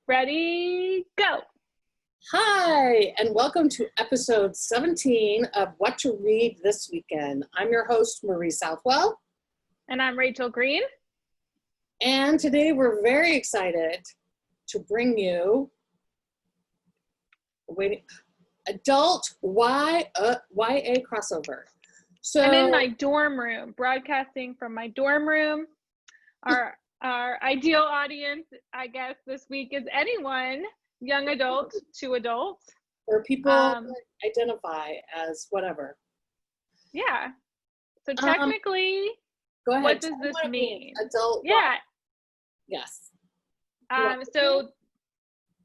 Ready, go. Hi, and welcome to episode 17 of What to Read This Weekend. I'm your host, Marie Southwell. And I'm Rachel Green. And today we're very excited to bring you adult YA crossover. So I'm in my dorm room, broadcasting from my dorm room. Our ideal audience, I guess, this week is anyone, young adult to adult. Or people that identify as whatever. Yeah. So technically, go ahead. What does this mean? Adult. Yeah. Yes. So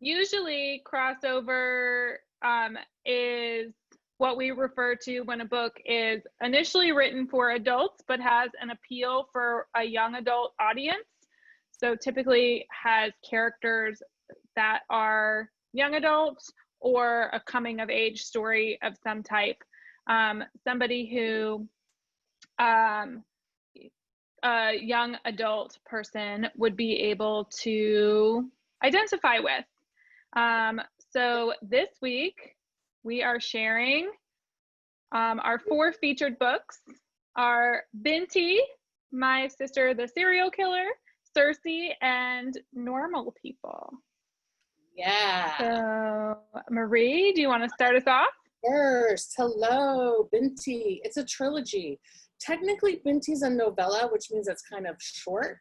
usually crossover is what we refer to when a book is initially written for adults but has an appeal for a young adult audience. So typically has characters that are young adults or a coming of age story of some type. Somebody who a young adult person would be able to identify with. So this week we are sharing our 4 featured books are Binti, My Sister the Serial Killer, Circe, and Normal People. Yeah. So Marie, do you want to start us off? First, hello, Binti. It's a trilogy. Technically, Binti's a novella, which means it's kind of short.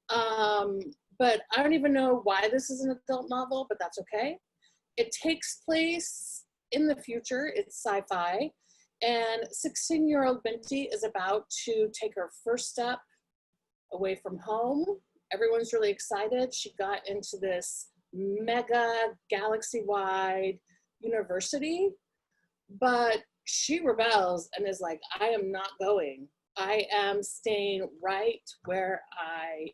But I don't even know why this is an adult novel, but that's okay. It takes place in the future. It's sci-fi. And 16-year-old Binti is about to take her first step away from home. Everyone's really excited. She got into this mega galaxy-wide university, but she rebels and is like, I am not going. I am staying right where I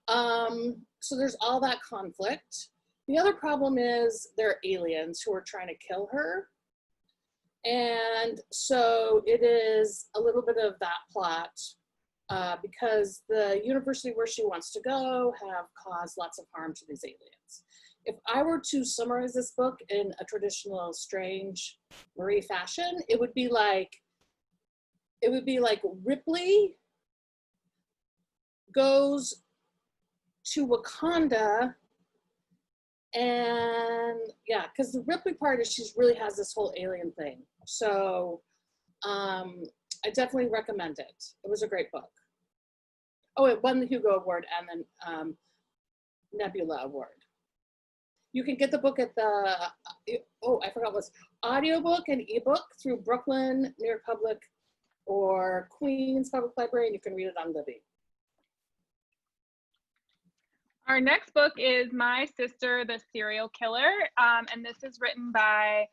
am. So there's all that conflict. The other problem is there are aliens who are trying to kill her. And so it is a little bit of that plot because the university where she wants to go have caused lots of harm to these aliens. If I were to summarize this book in a traditional strange Marie fashion, it would be like Ripley goes to Wakanda, and yeah, because the Ripley part is she really has this whole alien thing. So I definitely recommend it. It was a great book. Oh, it won the Hugo Award and then Nebula Award. You can get the book at the, I forgot what's, audiobook and ebook through Brooklyn, New York Public, or Queens Public Library, and you can read it on Libby. Our next book is My Sister the Serial Killer, and this is written by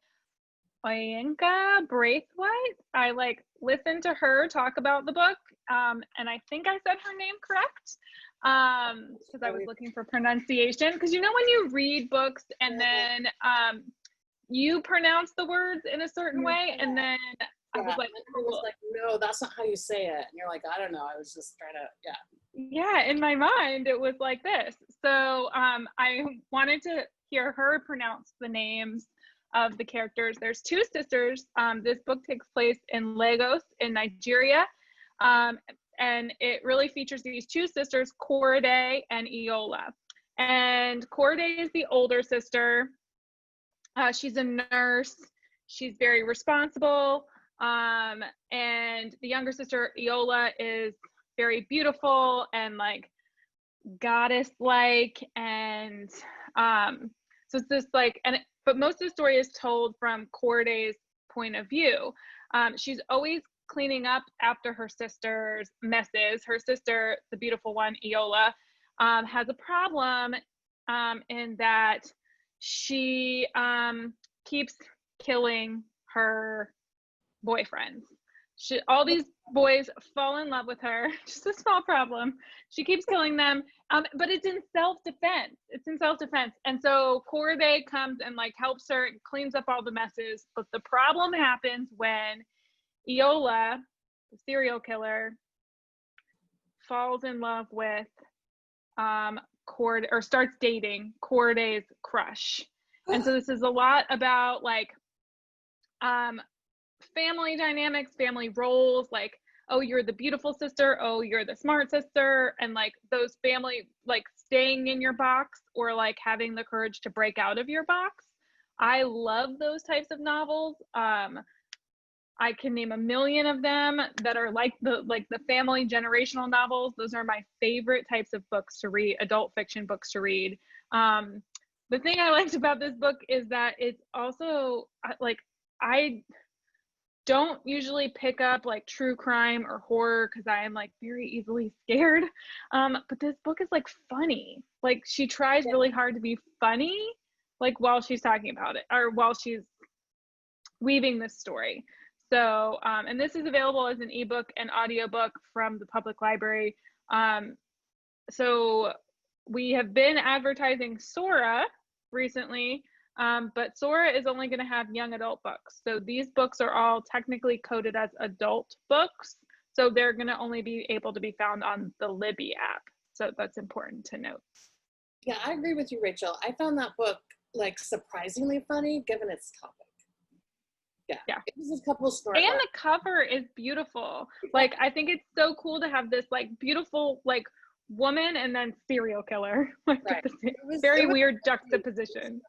Oyinkan Braithwaite. I listened to her talk about the book, and I think I said her name correct because I was looking for pronunciation. Because you know when you read books and then you pronounce the words in a certain way, and then I was like, no, that's not how you say it. And you're like, I don't know. I was just trying to, yeah, in my mind, it was like this. So I wanted to hear her pronounce the names of the characters. There's 2 sisters. This book takes place in Lagos in Nigeria. And it really features these 2 sisters, Korede and Iola. And Korede is the older sister. She's a nurse. She's very responsible. And the younger sister, Iola, is very beautiful and goddess-like. And so it's this but most of the story is told from Korede's point of view. She's always cleaning up after her sister's messes. Her sister, the beautiful one, Iola, has a problem in that she keeps killing her boyfriends. All these boys fall in love with her. Just a small problem. She keeps killing them, but it's in self-defense. And so Korede comes and helps her and cleans up all the messes. But the problem happens when Iola, the serial killer, falls in love with starts dating Corday's crush. And so this is a lot about like family dynamics, family roles, like, oh, you're the beautiful sister, oh, you're the smart sister, and like those family, like staying in your box or like having the courage to break out of your box. I love those types of novels. I can name a million of them that are like the family generational novels. Those are my favorite types of books to read, adult fiction books to read. The thing I liked about this book is that it's also like, I don't usually pick up like true crime or horror because I am like very easily scared. But this book is like funny. Like she tries really hard to be funny, like while she's talking about it or while she's weaving this story. So, and this is available as an ebook and audiobook from the public library. So we have been advertising Sora recently, but Sora is only going to have young adult books. So these books are all technically coded as adult books. So they're going to only be able to be found on the Libby app. So that's important to note. Yeah, I agree with you, Rachel. I found that book like surprisingly funny given its topic. Yeah. It was a couple of stories. And the cover is beautiful. Like, I think it's so cool to have this like beautiful like woman and then serial killer. Like right. Very weird juxtaposition.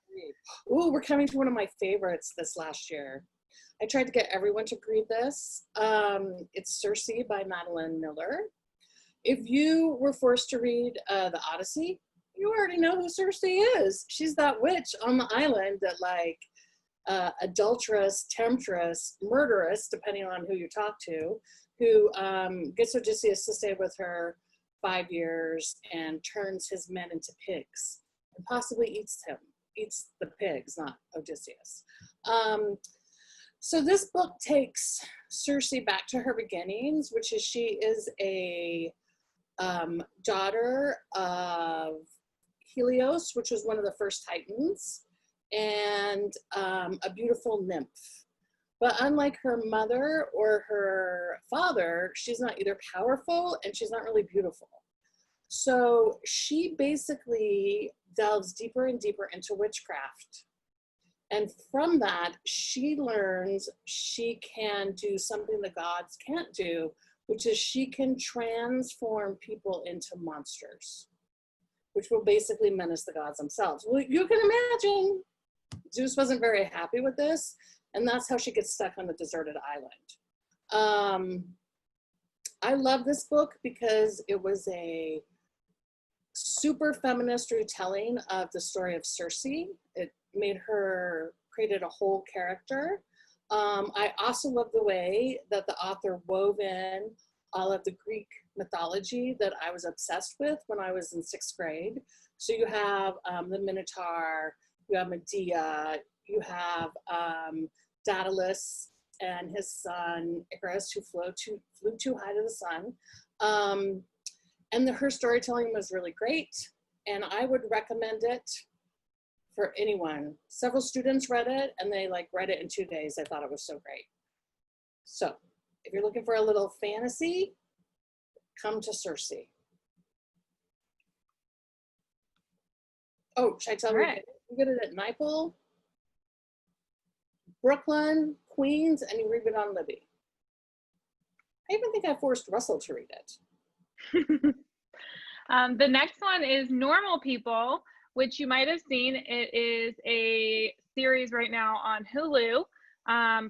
Ooh, we're coming to one of my favorites this last year. I tried to get everyone to read this. It's Circe by Madeline Miller. If you were forced to read the Odyssey, you already know who Circe is. She's that witch on the island that like adulteress, temptress, murderess, depending on who you talk to, who gets Odysseus to stay with her 5 years and turns his men into pigs and possibly eats the pigs, not Odysseus. So this book takes Circe back to her beginnings, which is she is a daughter of Helios, which was one of the first Titans, and a beautiful nymph. But unlike her mother or her father, she's not either powerful and she's not really beautiful. So she basically delves deeper and deeper into witchcraft. And from that, she learns she can do something the gods can't do, which is she can transform people into monsters, which will basically menace the gods themselves. Well, you can imagine Zeus wasn't very happy with this, and that's how she gets stuck on the deserted island. I love this book because it was a super feminist retelling of the story of Circe. It made her, created a whole character. I also love the way that the author wove in all of the Greek mythology that I was obsessed with when I was in 6th grade. So you have the Minotaur, you have Medea, you have Daedalus and his son Icarus, who flew too high to the sun. And her storytelling was really great, and I would recommend it for anyone. Several students read it, and they like read it in 2 days. I thought it was so great. So if you're looking for a little fantasy, come to Circe. Oh, should I tell you? You get it at NYPL, Brooklyn, Queens, and you read it on Libby. I even think I forced Russell to read it. The next one is Normal People, which you might have seen. It is a series right now on Hulu,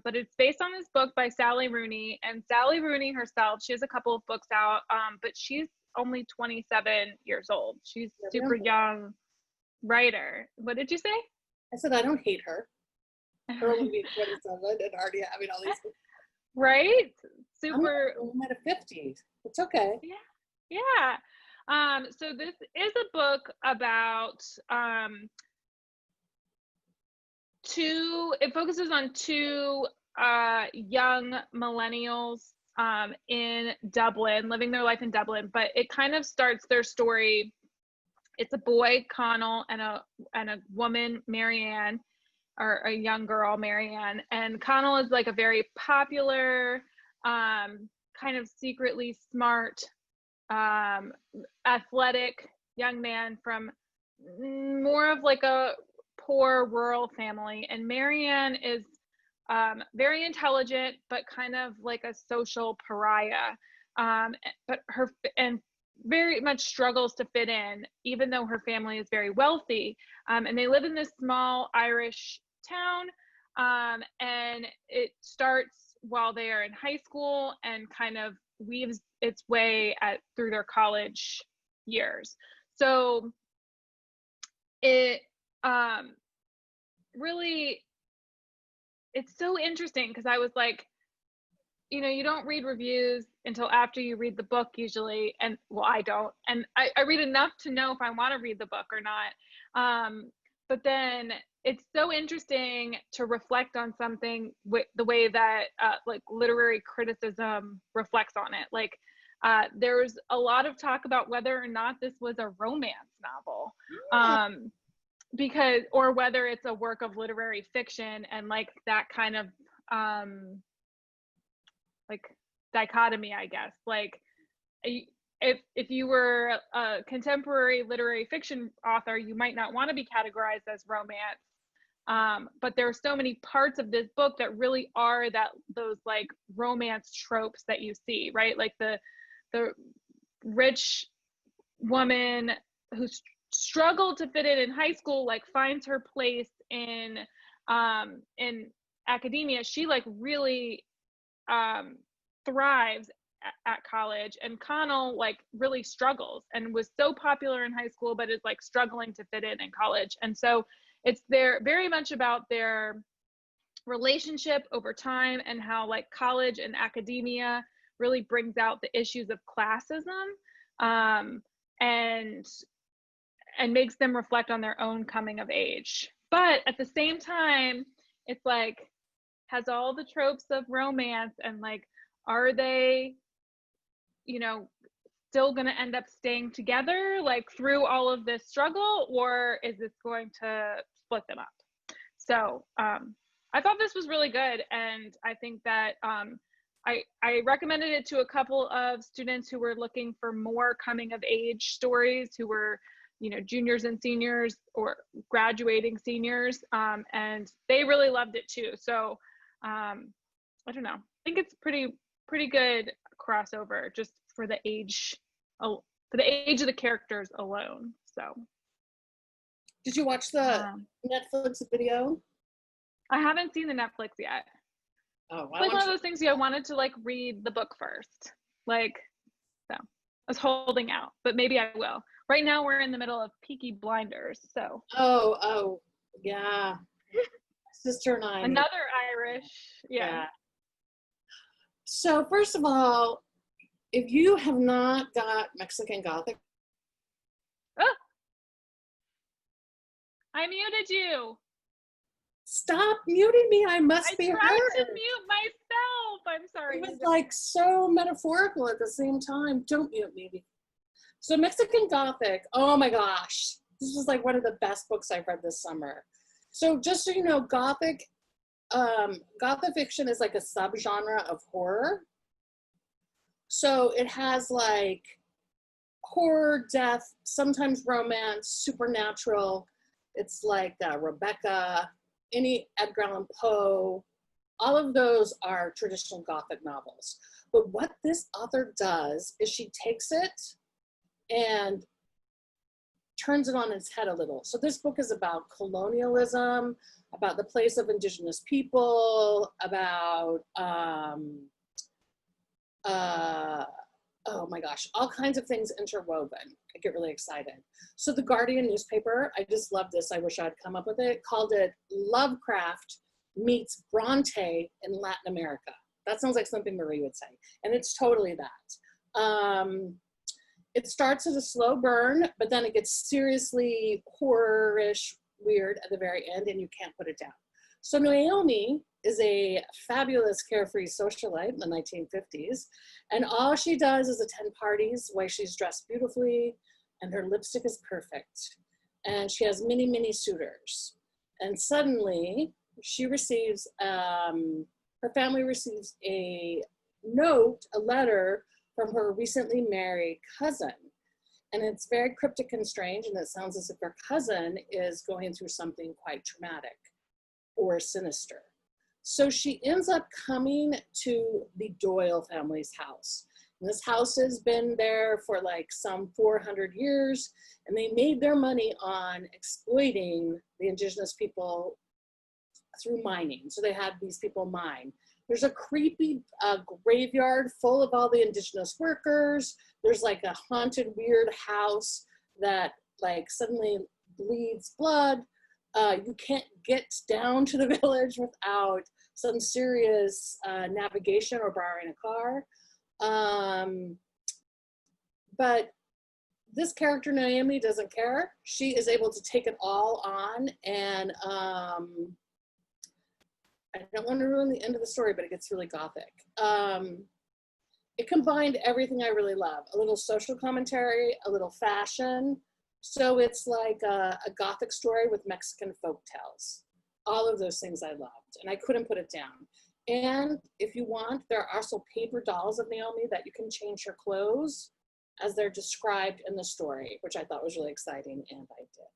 but it's based on this book by Sally Rooney. And Sally Rooney herself, she has a couple of books out, but she's only 27 years old. She's a super young writer. What did you say? I said I don't hate her. Her only being 27 and already having all these. Right? Super. I'm at a 50. It's okay. Yeah. So this is a book about it focuses on two young millennials in Dublin, living their life in Dublin, but it kind of starts their story. It's a boy, Connell, and a woman, Marianne, or a young girl, Marianne. And Connell is like a very popular, kind of secretly smart, athletic young man from more of like a poor rural family, and Marianne is very intelligent, but kind of like a social pariah. But very much struggles to fit in, even though her family is very wealthy. And they live in this small Irish town. And it starts while they are in high school and kind of weaves its way through their college years. So it really, it's so interesting because I was like, you know, you don't read reviews until after you read the book usually. And well, I don't. And I read enough to know if I want to read the book or not. But then it's so interesting to reflect on something with the way that like literary criticism reflects on it. Like there's a lot of talk about whether or not this was a romance novel. Because, or whether it's a work of literary fiction, and like that kind of like dichotomy, I guess. Like if you were a contemporary literary fiction author, you might not want to be categorized as romance. But there are so many parts of this book that really are those like romance tropes that you see, right? Like the rich woman who's struggled to fit in high school, like finds her place in academia. She like really thrives at college, and Connell like really struggles and was so popular in high school but is like struggling to fit in college. And so it's very much about their relationship over time, and how like college and academia really brings out the issues of classism, and makes them reflect on their own coming of age. But at the same time, it's like has all the tropes of romance, and like, are they, you know, still going to end up staying together like through all of this struggle, or is this going to split them up? So I thought this was really good, and I think that I recommended it to a couple of students who were looking for more coming of age stories, who were, you know, juniors and seniors or graduating seniors, and they really loved it too. So I don't know, I think it's pretty good crossover just for the age of the characters alone. So did you watch the Netflix video? I haven't seen the Netflix yet. Oh, like one of those things, I wanted to like read the book first, like, so I was holding out, but maybe I will. Right now we're in the middle of Peaky Blinders, so. Oh, yeah. Sister and I. Another Irish, yeah. So first of all, if you have not got Mexican Gothic. Oh, I muted you. Stop muting me. I must be heard. I tried to mute myself. I'm sorry. It was like so metaphorical at the same time. Don't mute me. So Mexican Gothic, oh my gosh. This was like one of the best books I've read this summer. So just so you know, Gothic fiction is like a subgenre of horror. So it has like horror, death, sometimes romance, supernatural. It's like Rebecca, any Edgar Allan Poe, all of those are traditional Gothic novels. But what this author does is she takes it and turns it on its head a little. So this book is about colonialism, about the place of indigenous people, about, oh my gosh, all kinds of things interwoven. I get really excited. So the Guardian newspaper, I just love this, I wish I'd come up with it, called it Lovecraft meets Bronte in Latin America. That sounds like something Marie would say. And it's totally that. It starts as a slow burn, but then it gets seriously horror-ish weird at the very end, and you can't put it down. So Naomi is a fabulous carefree socialite in the 1950s, and all she does is attend parties where she's dressed beautifully and her lipstick is perfect. And she has many, many suitors. And suddenly she receives, her family receives a note, a letter from her recently married cousin. And it's very cryptic and strange, and it sounds as if her cousin is going through something quite traumatic or sinister. So she ends up coming to the Doyle family's house. And this house has been there for like some 400 years, and they made their money on exploiting the indigenous people through mining. So they had these people mine. There's a creepy graveyard full of all the indigenous workers. There's like a haunted, weird house that like suddenly bleeds blood. You can't get down to the village without some serious navigation or borrowing a car. But this character, Naomi, doesn't care. She is able to take it all on, and I don't want to ruin the end of the story, but it gets really gothic. It combined everything I really love. A little social commentary, a little fashion. So it's like a gothic story with Mexican folktales. All of those things I loved, and I couldn't put it down. And if you want, there are also paper dolls of Naomi that you can change her clothes as they're described in the story, which I thought was really exciting, and I did.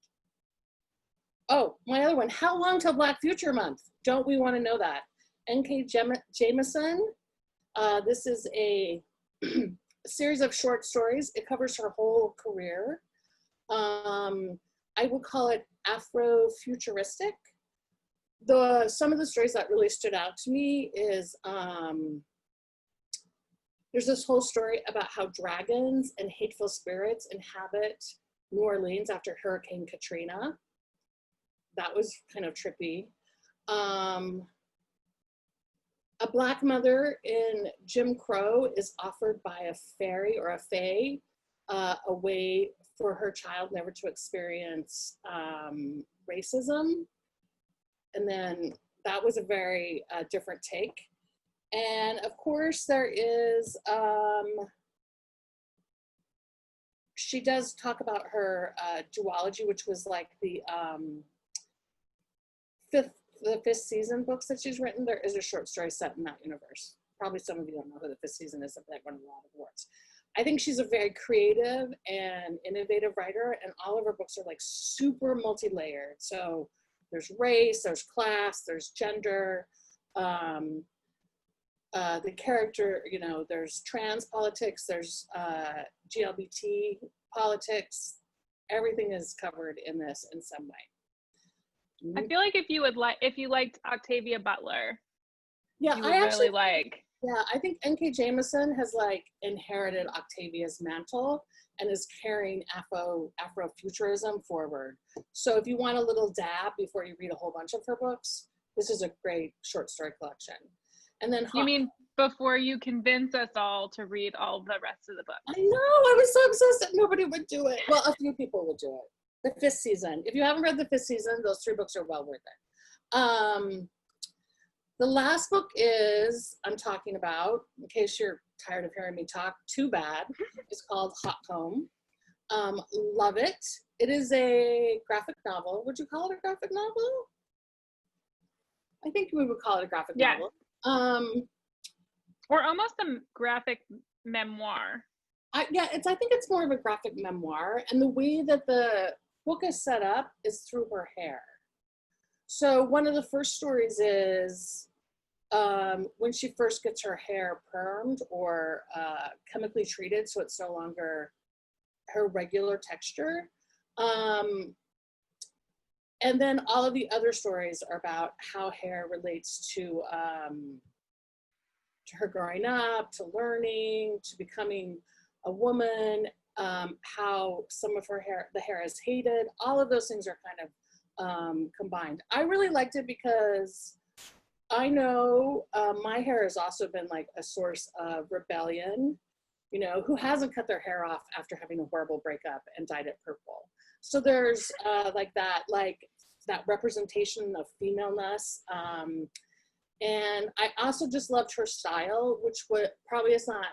Oh, my other one, how long till Black Future Month? Don't we want to know that? N.K. Jemison, this is a series of short stories. It covers her whole career. I would call it Afro-futuristic. Some of the stories that really stood out to me is there's this whole story about how dragons and hateful spirits inhabit New Orleans after Hurricane Katrina. That was kind of trippy. A Black mother in Jim Crow is offered by a fairy or a fae a way for her child never to experience racism. And then that was a very different take. And of course there is, she does talk about her duology, which was like the fifth season books that she's written. There is a short story set in that universe. Probably some of you don't know who the fifth season is, but that won a lot of awards. I think she's a very creative and innovative writer, and all of her books are like super multi-layered. So there's race, there's class, there's gender, the character, you know, there's trans politics, there's GLBT politics. Everything is covered in this in some way. I feel like if you liked Octavia Butler, yeah, you would really like. Yeah, I think N.K. Jemison has like inherited Octavia's mantle and is carrying Afrofuturism forward. So if you want a little dab before you read a whole bunch of her books, this is a great short story collection. And then You mean before you convince us all to read all the rest of the book? I know, I was so obsessed that nobody would do it. Well, a few people would do it. The fifth season. If you haven't read the fifth season, those 3 books are well worth it. The last book is, I'm talking about, in case you're tired of hearing me talk too bad, it's called Hot Comb. Love it. It is a graphic novel. Would you call it a graphic novel? I think we would call it a graphic novel. Or almost a graphic memoir. I think it's more of a graphic memoir. And the way that the book is set up is through her hair. So one of the first stories is when she first gets her hair permed or chemically treated, so it's no longer her regular texture. And then all of the other stories are about how hair relates to her growing up, to learning, to becoming a woman, how some of her hair, the hair is hated. All of those things are kind of combined. I really liked it because I know my hair has also been like a source of rebellion. You know, who hasn't cut their hair off after having a horrible breakup and dyed it purple? So there's like that representation of femaleness. And I also just loved her style, which probably is not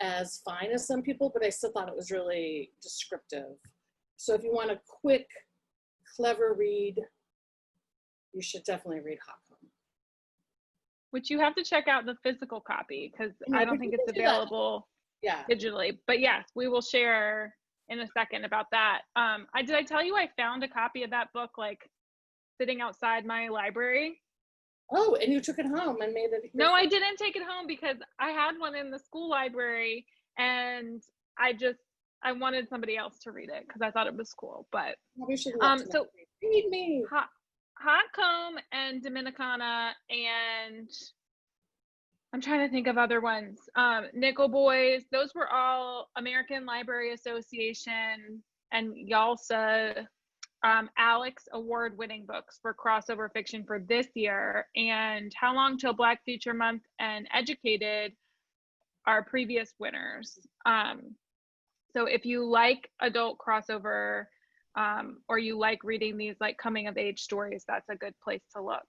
as fine as some people, but I still thought it was really descriptive. So if you want a quick, clever read, you should definitely read Hot Comb. Which you have to check out the physical copy because I don't think it's available digitally. But yes, we will share in a second about that. Did I tell you I found a copy of that book like sitting outside my library? Oh, and you took it home and made it. No, I didn't take it home because I had one in the school library, and I wanted somebody else to read it because I thought it was cool. But so read me. Hot Comb and Dominicana, and I'm trying to think of other ones. Nickel Boys, those were all American Library Association and YALSA Alex award-winning books for crossover fiction for this year. And How Long Till Black Future Month and Educated are previous winners. So if you like adult crossover, or you like reading these like coming of age stories, that's a good place to look.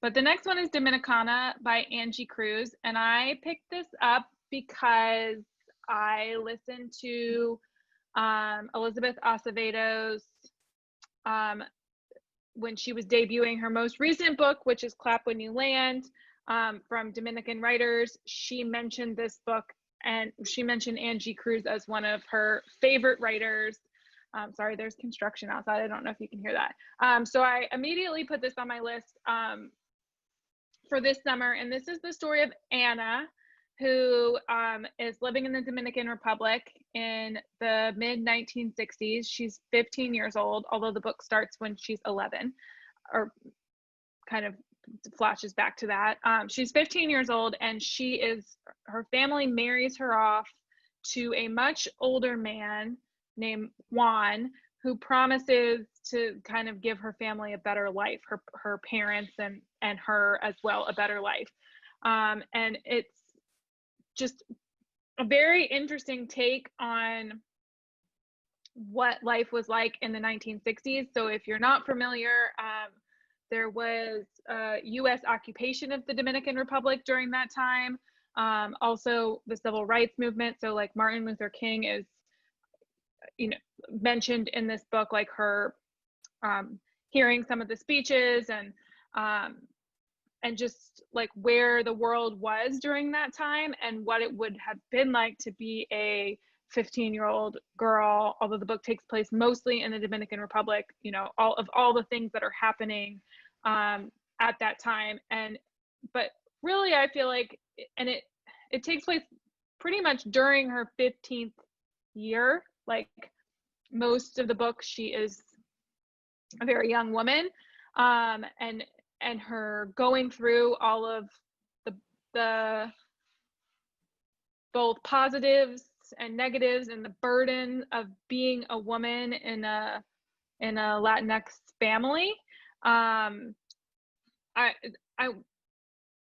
But the next one is Dominicana by Angie Cruz. And I picked this up because I listened to Elizabeth Acevedo's, when she was debuting her most recent book, which is Clap When You Land, from Dominican writers. She mentioned this book, and she mentioned Angie Cruz as one of her favorite writers. Sorry, there's construction outside. I don't know if you can hear that. So I immediately put this on my list for this summer. And this is the story of Anna, who is living in the Dominican Republic in the mid-1960s. She's 15 years old, although the book starts when she's 11, or kind of flashes back to that. She's 15 years old, and her family marries her off to a much older man named Juan, who promises to kind of give her family a better life, her parents and her as well, a better life. And it's just a very interesting take on what life was like in the 1960s. So if you're not familiar, there was U.S. occupation of the Dominican Republic during that time. Also the civil rights movement. So like Martin Luther King is, mentioned in this book, like her hearing some of the speeches and just like where the world was during that time and what it would have been like to be a 15-year-old girl, although the book takes place mostly in the Dominican Republic, all the things that are happening at that time. But really, I feel like, and it takes place pretty much during her 15th year. Like most of the book, she is a very young woman, and her going through all of the both positives and negatives and the burden of being a woman in a Latinx family. I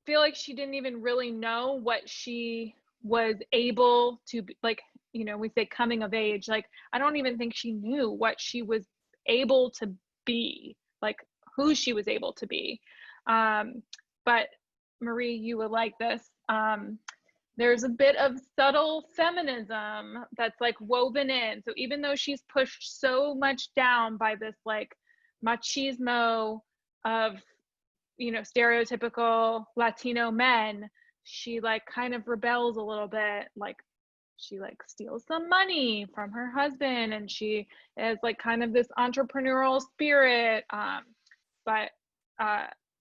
feel like she didn't even really know what she was able to be, like, we say coming of age, like I don't even think she knew what she was able to be, like who she was able to be. But Marie, you would like this. There's a bit of subtle feminism that's like woven in. So even though she's pushed so much down by this like machismo of, stereotypical Latino men, she like kind of rebels a little bit. Like she like steals some money from her husband, and she is like kind of this entrepreneurial spirit.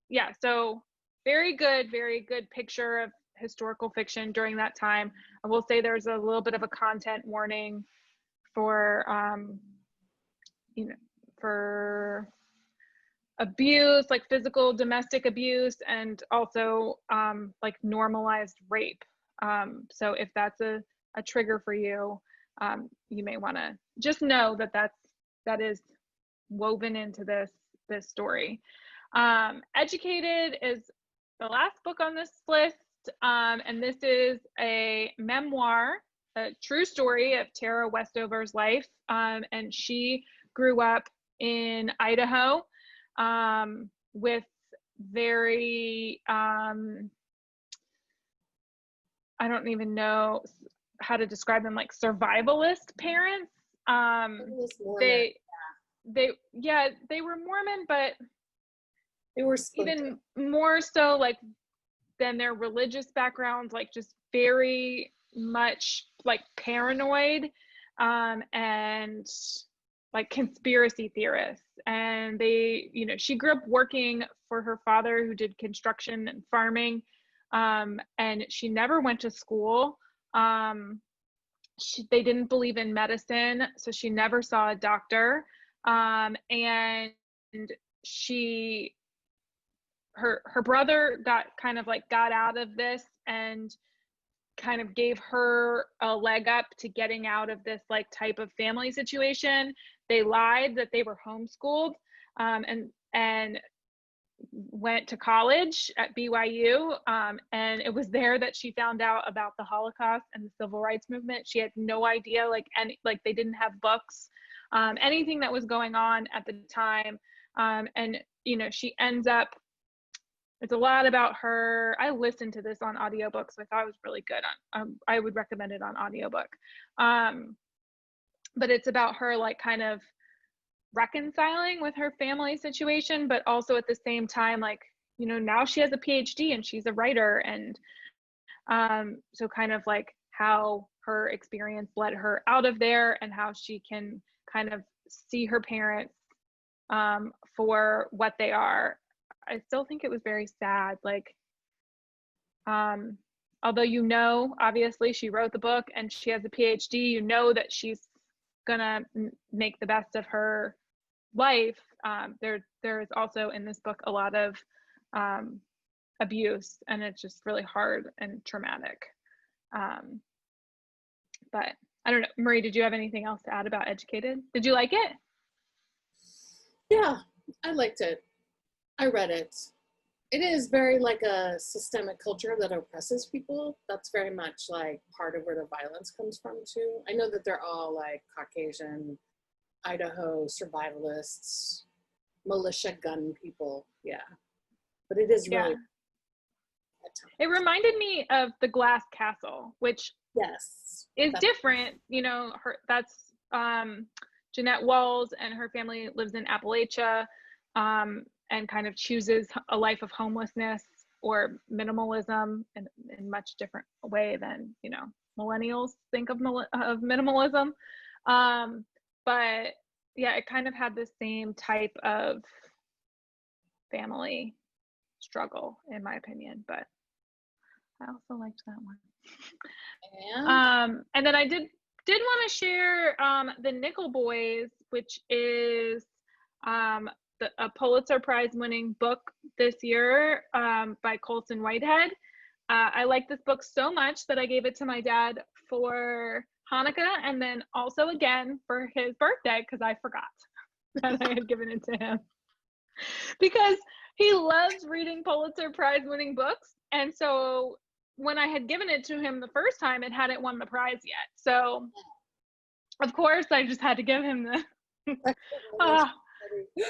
Yeah, so very good picture of historical fiction during that time. I will say there's a little bit of a content warning for for abuse, like physical domestic abuse, and also like normalized rape. So if that's a trigger for you, you may want to just know that is woven into this story. Educated is the last book on this list, and this is a memoir, a true story of Tara Westover's life, and she grew up in Idaho with very I don't even know how to describe them, like survivalist parents. They were Mormon, but they were even more so like than their religious backgrounds, like just very much like paranoid. and like conspiracy theorists. And they, you know, she grew up working for her father who did construction and farming, and she never went to school. They didn't believe in medicine, so she never saw a doctor. And her brother got out of this and kind of gave her a leg up to getting out of this like type of family situation. They lied that they were homeschooled, and went to college at BYU, and it was there that she found out about the Holocaust and the civil rights movement. She had no idea, they didn't have books, anything that was going on at the time. And you know, she ends up, it's a lot about her. I listened to this on audiobook, so I thought it was really good. I would recommend it on audiobook. But it's about her like kind of reconciling with her family situation, but also at the same time, like, you know, now she has a PhD and she's a writer. And so kind of like how her experience led her out of there and how she can kind of see her parents for what they are. I still think it was very sad. Like, although, you know, obviously she wrote the book and she has a PhD, you know that she's gonna make the best of her life. There is also in this book a lot of abuse, and it's just really hard and traumatic. But I don't know, Marie, did you have anything else to add about Educated? Did you like it? Yeah, I liked it. I read it. It is very like a systemic culture that oppresses people. That's very much like part of where the violence comes from too. I know that they're all like Caucasian, Idaho survivalists, militia gun people. Yeah. But it is really, it reminded me of The Glass Castle, which is different. You know, that's Jeanette Walls, and her family lives in Appalachia, and kind of chooses a life of homelessness or minimalism in much different way than, you know, millennials think of minimalism. But yeah, it kind of had the same type of family struggle, in my opinion, but I also liked that one. And then I did want to share The Nickel Boys, which is a Pulitzer Prize winning book this year, by Colson Whitehead. I like this book so much that I gave it to my dad for Hanukkah, and then also again for his birthday, because I forgot that I had given it to him, because he loves reading Pulitzer Prize winning books. And so when I had given it to him the first time, it hadn't won the prize yet. So of course I just had to give him the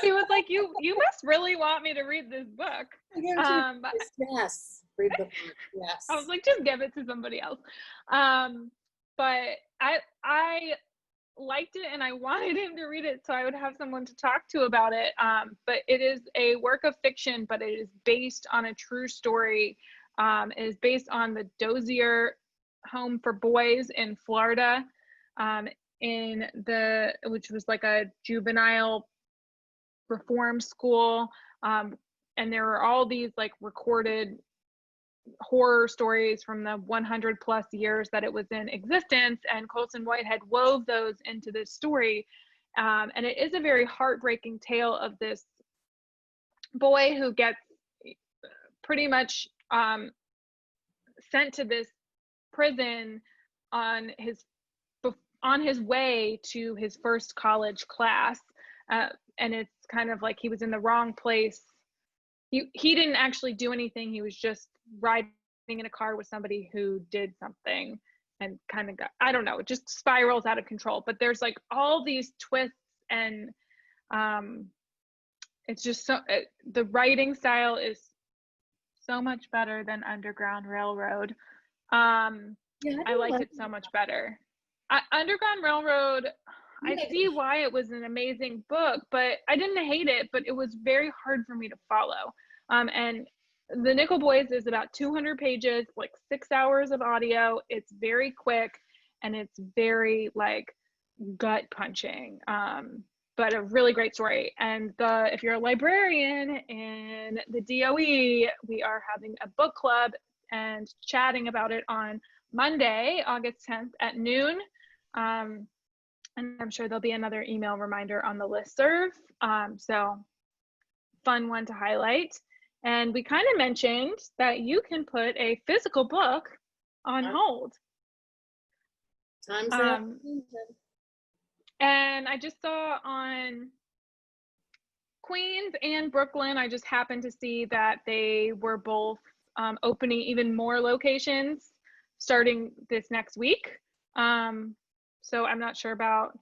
he was like, you must really want me to read this book. Yes, read the book. Yes. I was like, just give it to somebody else. But I liked it, and I wanted him to read it so I would have someone to talk to about it. But it is a work of fiction, but it is based on a true story. It is based on the Dozier Home for Boys in Florida, which was like a juvenile reform school. And there were all these like recorded horror stories from the 100 plus years that it was in existence, and Colson Whitehead wove those into this story. And it is a very heartbreaking tale of this boy who gets pretty much sent to this prison on his way to his first college class. And it's kind of like he was in the wrong place. He didn't actually do anything. He was just riding in a car with somebody who did something, and kind of got, I don't know, it just spirals out of control. But there's like all these twists, and it's just the writing style is so much better than Underground Railroad. I liked it so much better. Underground Railroad, I see why it was an amazing book, but I didn't hate it, but it was very hard for me to follow. And The Nickel Boys is about 200 pages, like 6 hours of audio. It's very quick, and it's very like gut punching. But a really great story. And if you're a librarian in the DOE, we are having a book club and chatting about it on Monday, August 10th at noon. And I'm sure there'll be another email reminder on the listserv. So fun one to highlight. And we kind of mentioned that you can put a physical book on hold. And I just saw on Queens and Brooklyn, I just happened to see that they were both opening even more locations starting this next week. So I'm not sure about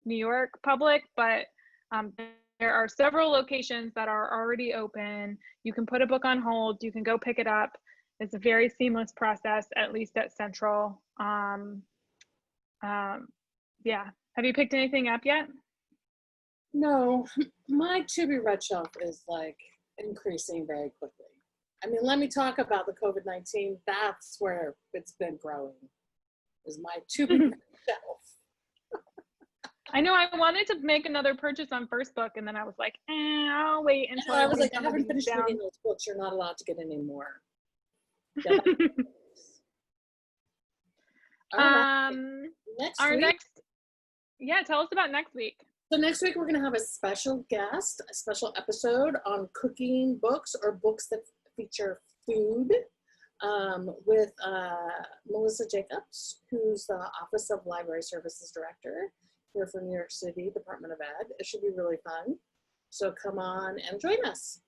New York public, but there are several locations that are already open. You can put a book on hold, you can go pick it up. It's a very seamless process, at least at Central. Yeah. Have you picked anything up yet? No, my to-be read shelf is like increasing very quickly. I mean, let me talk about the COVID-19. That's where it's been growing, is my to-be read shelf. I know I wanted to make another purchase on First Book, and then I was like, I'll wait until I was like, I haven't finished reading those books. You're not allowed to get any more. Yeah, tell us about next week. So next week we're going to have a special guest, a special episode on cooking books or books that feature food with Melissa Jacobs, who's the Office of Library Services Director here for New York City Department of Ed. It should be really fun. So come on and join us.